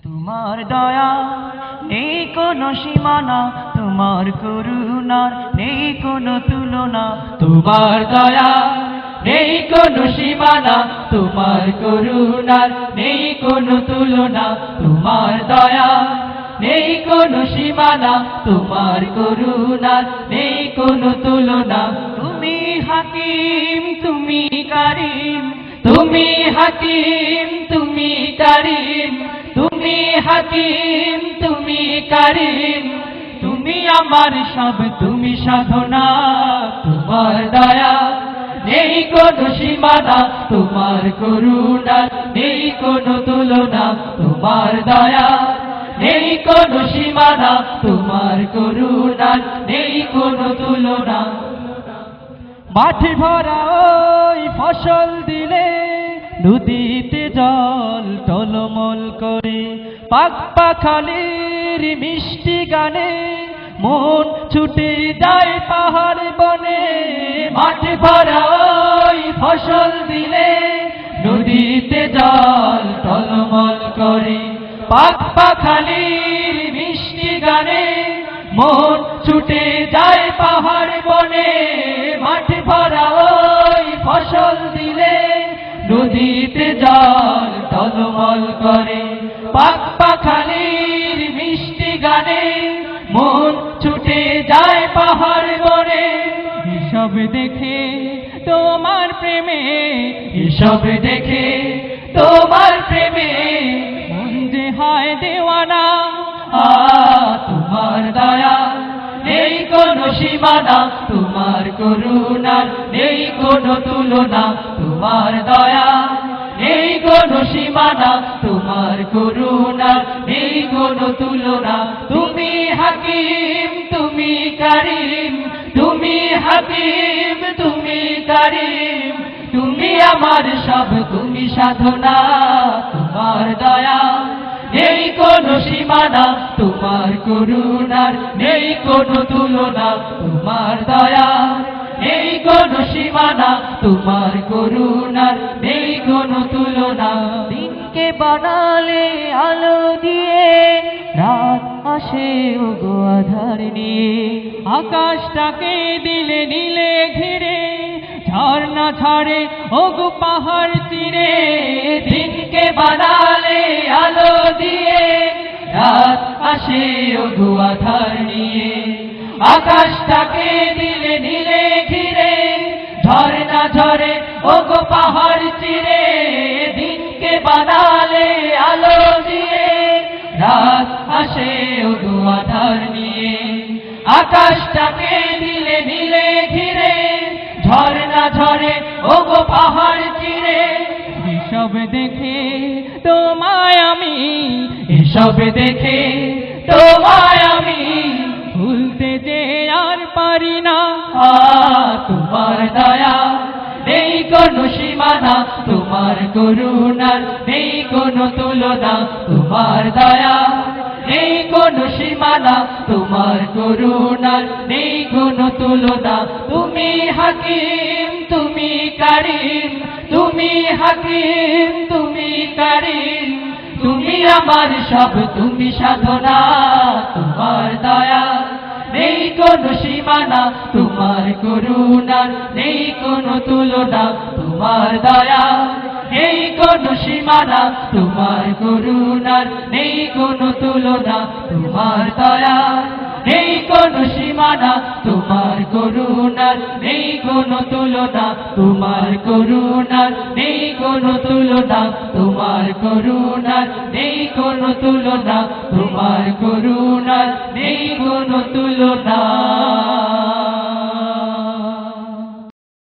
তোমার দয়া নেই কোনো সীমানা, তোমার করুণার নেই কোনো তুলনা। তোমার দয়া নেই কোনো সীমানা, তোমার করুণার নেই কোনো তুলনা। তোমার দয়া নেই কোনো সীমানা, তোমার করুণার নেই কোনো তুলনা। তুমি হাকিম তুমি কারিম, তুমি হাকিম তুমি কারিম, তুমি হাকিম তুমি কারিম। তুমি আমার সব, তুমি সাধনা। তোমার দয়া নেই কোনো সীমানা, তোমার করুণা নেই কোনো তুলনা। তোমার দয়া নেই কোনো সীমানা, তোমার করুণা নেই কোনো তুলনা। মাঠে ভরা ওই ফসল দিলে, নদীতে জল টলমল করে। পাক পাখালির মিষ্টি গানে মন ছুটে যায় পাহাড় বনে। মাঠে ভরা ওই ফসল দিলে, নদীতে জল টলমল করে। পাক পাখালির মিষ্টি গানে মন ছুটে যায় পাহাড় বনে। মাঠে ভরা ওই ফসল দিলে, নদীতে জল টলমল করে। পাক পাখালির মিষ্টি গানে মন ছুটে যায় পাহাড় বনে। এসব দেখে তোমার প্রেমে, এসব দেখে তোমার প্রেমে মন যে হয় দেওয়ানা। তোমার দয়া নেই কোনো সীমানা, তোমার করুণার নেই কোনো তুলনা। তোমার দয়া নেই কোনো সীমানা, তোমার করুণার নেই কোনো তুলনা। তুমি হাকিম তুমি কারিম, তুমি হাকিম তুমি কারিম। তুমি আমার সব, তুমি সাধনা। তোমার দয়া নেই কোনো সীমানা, তোমার করুণার নেই কোনো তুলনা। তোমার দয়া নেই কোনো সীমানা, তোমার করুণার নেই কোনো তুলনা। দিনকে বানালে আলো দিয়ে, রাত আসে ওগো আধার নিয়ে। আকাশটাকে দিলে নীলে ঘিরে, ঝর্ণা ঝরে ওগো পাহাড় চিরে। দিনকে বানালে আলো দিয়ে, রাত আসে ওগো আধার নিয়ে। আকাশটাকে দিলে নীলে ঘিরে, ঝর্ণা ঝরে ওগো পাহাড় চিরে। দিনকে বানালে আলো দিয়ে, রাত আসে ওগো আধার নিয়ে। আকাশটাকে দিলে নীলে ঘিরে, ঝর্ণা ঝরে ওগো পাহাড় চিরে। এসব দেখে তোমায় আমি, এসব দেখে তোমায় আমি ভুলতে যে আর পারি না। তোমার দয়া নেই কোনো সীমানা, তোমার করুণার নেই কোনো তুলনা। তোমার দয়া নেই কোনো সীমানা, তোমার করুণার নেই কোনো তুলনা। তুমি হাকিম তুমি কারিম, তুমি হাকিম তুমি কারিম। তুমি আমার সব, তুমি সাধনা। তোমার দয়া নেই কোনো সীমানা, তোমার করুণার নেই কোনো তুলনা। তোমার দয়া নেই কোনো সীমানা, তোমার করুণার নেই কোনো তুলনা। তোমার দয়া নেই কোনো সীমানা, তোমার করুণার নেই কোনো তুলনা। তোমার করুণার নেই কোনো তুলনা, তোমার করুণার নেই কোনো তুলনা। তোমার করুণার নেই কোনো তুলনা।